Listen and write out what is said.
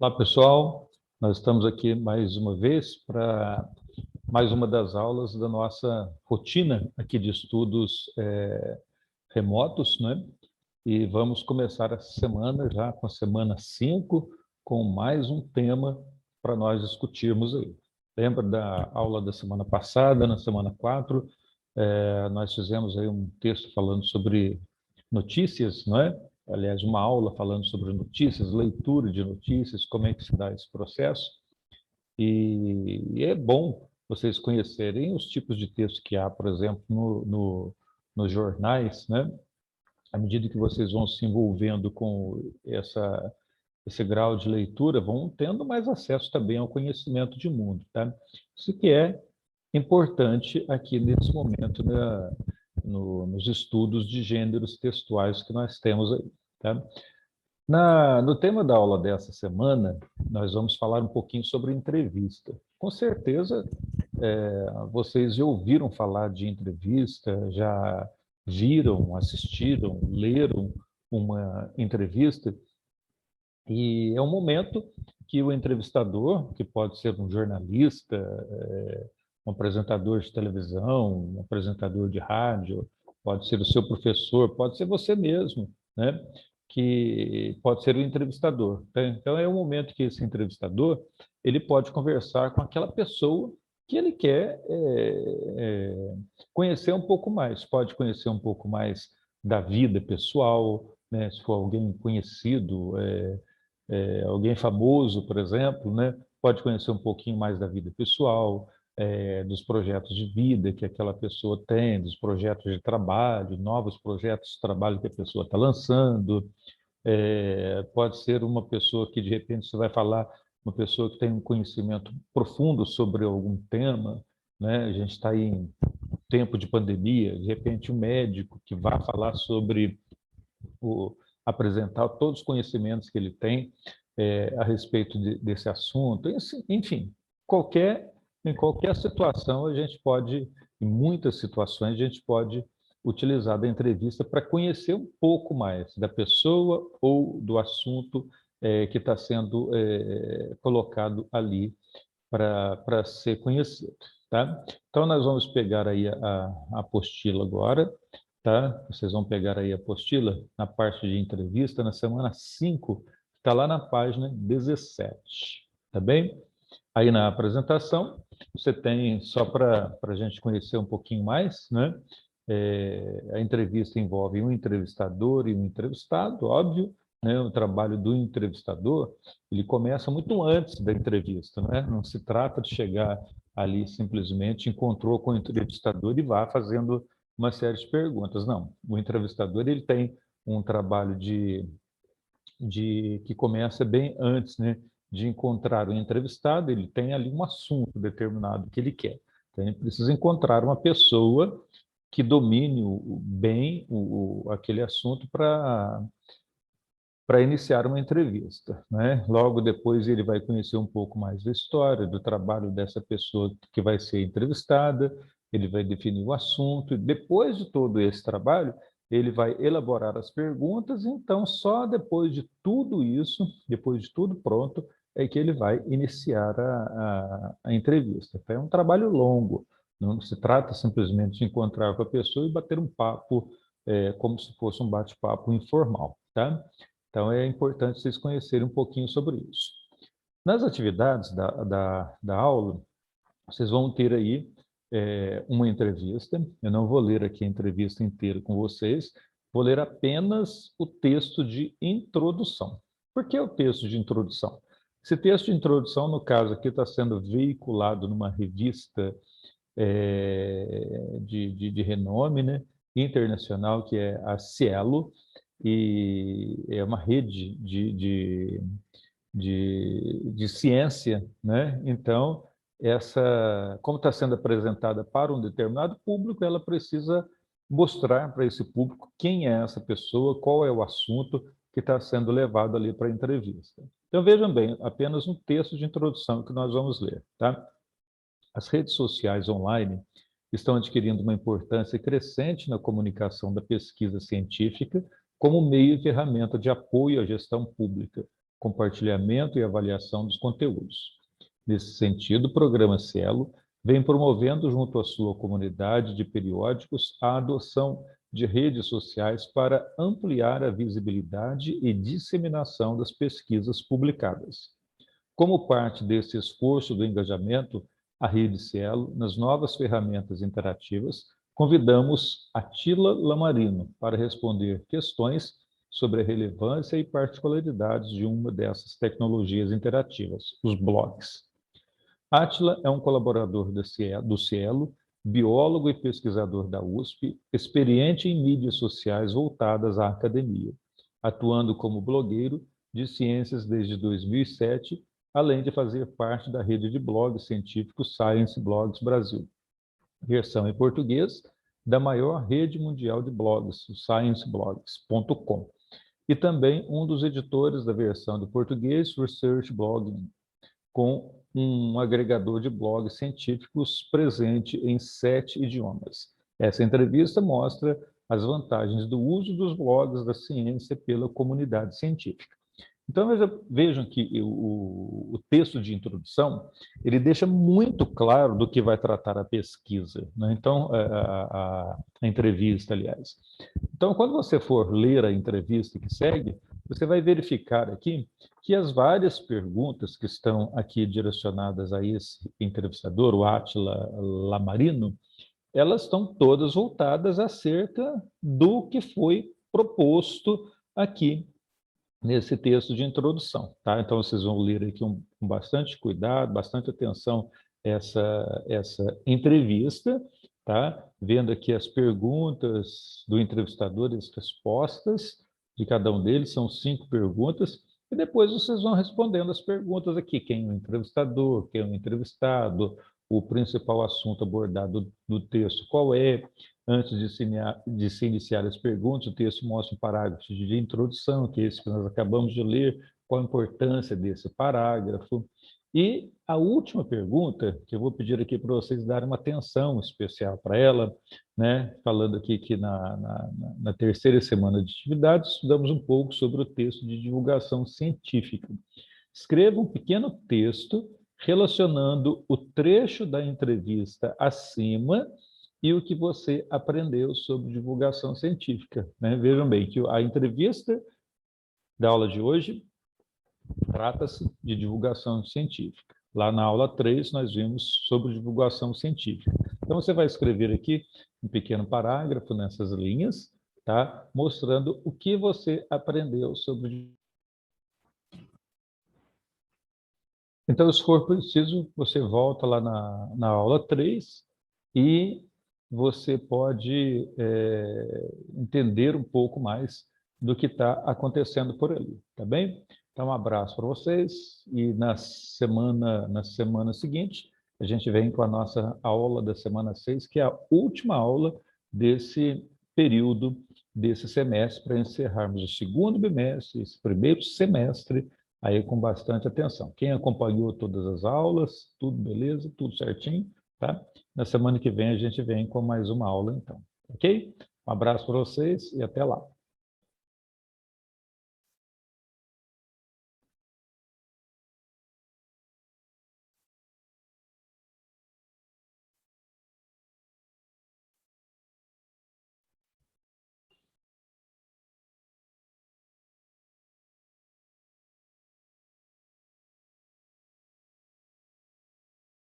Olá, pessoal. Nós estamos aqui mais uma vez para mais uma das aulas da nossa rotina aqui de estudos remotos, né? E vamos começar essa semana já com a semana 5, com mais um tema para nós discutirmos aí. Lembra da aula da semana passada, na semana 4, nós fizemos aí um texto falando sobre notícias, não é? Aliás, uma aula falando sobre notícias, leitura de notícias, como é que se dá esse processo. E é bom vocês conhecerem os tipos de texto que há, por exemplo, nos jornais, né? À medida que vocês vão se envolvendo com esse grau de leitura, vão tendo mais acesso também ao conhecimento de mundo, tá? Isso que é importante aqui nesse momento, né, nos estudos de gêneros textuais que nós temos aí, tá? No tema da aula dessa semana, nós vamos falar um pouquinho sobre entrevista. Com certeza, vocês já ouviram falar de entrevista, já viram, assistiram, leram uma entrevista, e é um momento que o entrevistador, que pode ser um jornalista, um apresentador de televisão, um apresentador de rádio, pode ser o seu professor, pode ser você mesmo, né? Que pode ser o entrevistador. Tá? Então, é um momento que esse entrevistador ele pode conversar com aquela pessoa que ele quer conhecer um pouco mais. Pode conhecer um pouco mais da vida pessoal, né? Se for alguém conhecido, alguém famoso, por exemplo, né? Pode conhecer um pouquinho mais da vida pessoal, dos projetos de vida que aquela pessoa tem, dos projetos de trabalho, novos projetos de trabalho que a pessoa está lançando. Pode ser uma pessoa que, de repente, você vai falar, uma pessoa que tem um conhecimento profundo sobre algum tema, né? A gente está em tempo de pandemia, de repente, um médico que vai falar sobre apresentar todos os conhecimentos que ele tem a respeito desse assunto. Enfim, em qualquer situação, a gente pode, em muitas situações, a gente pode utilizar da entrevista para conhecer um pouco mais da pessoa ou do assunto que está sendo colocado ali para ser conhecido. Tá? Então, nós vamos pegar aí a apostila agora, tá? Vocês vão pegar aí a apostila na parte de entrevista, na semana 5, está lá na página 17, tá bem? Aí na apresentação, você tem, só para a gente conhecer um pouquinho mais, né? A entrevista envolve um entrevistador e um entrevistado, óbvio, né? O trabalho do entrevistador, ele começa muito antes da entrevista, né? Não se trata de chegar ali simplesmente encontrou com o entrevistador e vá fazendo uma série de perguntas. Não, o entrevistador ele tem um trabalho que começa bem antes, né, de encontrar o entrevistado, ele tem ali um assunto determinado que ele quer. Então, ele precisa encontrar uma pessoa que domine bem aquele assunto para iniciar uma entrevista, né? Logo depois ele vai conhecer um pouco mais da história, do trabalho dessa pessoa que vai ser entrevistada, ele vai definir o assunto, e depois de todo esse trabalho, ele vai elaborar as perguntas, então só depois de tudo isso, depois de tudo pronto, é que ele vai iniciar a entrevista. Então, é um trabalho longo, não se trata simplesmente de encontrar com a pessoa e bater um papo, como se fosse um bate-papo informal, tá? Então, é importante vocês conhecerem um pouquinho sobre isso. Nas atividades da aula, vocês vão ter aí uma entrevista. Eu não vou ler aqui a entrevista inteira com vocês, vou ler apenas o texto de introdução. Por que o texto de introdução? Esse texto de introdução, no caso aqui, está sendo veiculado numa revista de renome, né, internacional, que é a Cielo, e é uma rede de ciência, né? Então, como está sendo apresentada para um determinado público, ela precisa mostrar para esse público quem é essa pessoa, qual é o assunto que está sendo levado ali para a entrevista. Então, vejam bem, apenas um texto de introdução que nós vamos ler, tá? As redes sociais online estão adquirindo uma importância crescente na comunicação da pesquisa científica como meio e ferramenta de apoio à gestão pública, compartilhamento e avaliação dos conteúdos. Nesse sentido, o programa Cielo vem promovendo junto à sua comunidade de periódicos a adoção de redes sociais para ampliar a visibilidade e disseminação das pesquisas publicadas. Como parte desse esforço do engajamento, a Rede Cielo, nas novas ferramentas interativas, convidamos Atila Lamarino para responder questões sobre a relevância e particularidades de uma dessas tecnologias interativas, os blogs. Atila é um colaborador do Cielo, biólogo e pesquisador da USP, experiente em mídias sociais voltadas à academia, atuando como blogueiro de ciências desde 2007, além de fazer parte da rede de blogs científicos Science Blogs Brasil, versão em português da maior rede mundial de blogs, o scienceblogs.com, e também um dos editores da versão de português Research Blogging, com um agregador de blogs científicos presente em 7 idiomas. Essa entrevista mostra as vantagens do uso dos blogs da ciência pela comunidade científica. Então, vejam que o texto de introdução, ele deixa muito claro do que vai tratar a pesquisa, né? Então, a entrevista, aliás. Então, quando você for ler a entrevista que segue, você vai verificar aqui que as várias perguntas que estão aqui direcionadas a esse entrevistador, o Atila Lamarino, elas estão todas voltadas acerca do que foi proposto aqui nesse texto de introdução, tá? Então, vocês vão ler aqui com bastante cuidado, bastante atenção essa entrevista, tá? Vendo aqui as perguntas do entrevistador e as respostas de cada um deles, são 5 perguntas, e depois vocês vão respondendo as perguntas aqui, quem é o entrevistador, quem é o entrevistado, o principal assunto abordado no texto, qual é. Antes de se iniciar as perguntas, o texto mostra um parágrafo de introdução, que é esse que nós acabamos de ler, qual a importância desse parágrafo. E a última pergunta, que eu vou pedir aqui para vocês darem uma atenção especial para ela, né? Falando aqui que na terceira semana de atividades, estudamos um pouco sobre o texto de divulgação científica. Escreva um pequeno texto relacionando o trecho da entrevista acima e o que você aprendeu sobre divulgação científica, né? Vejam bem que a entrevista da aula de hoje trata-se de divulgação científica. Lá na aula 3, nós vimos sobre divulgação científica. Então, você vai escrever aqui um pequeno parágrafo nessas linhas, tá? Mostrando o que você aprendeu sobre. Então, se for preciso, você volta lá na aula 3 e você pode entender um pouco mais do que está acontecendo por ali, tá bem? Então, um abraço para vocês e na semana seguinte, a gente vem com a nossa aula da semana 6, que é a última aula desse período, desse semestre, para encerrarmos o segundo bimestre, esse primeiro semestre, aí com bastante atenção. Quem acompanhou todas as aulas, tudo beleza, tudo certinho, tá? Na semana que vem a gente vem com mais uma aula, então. Ok? Um abraço para vocês e até lá.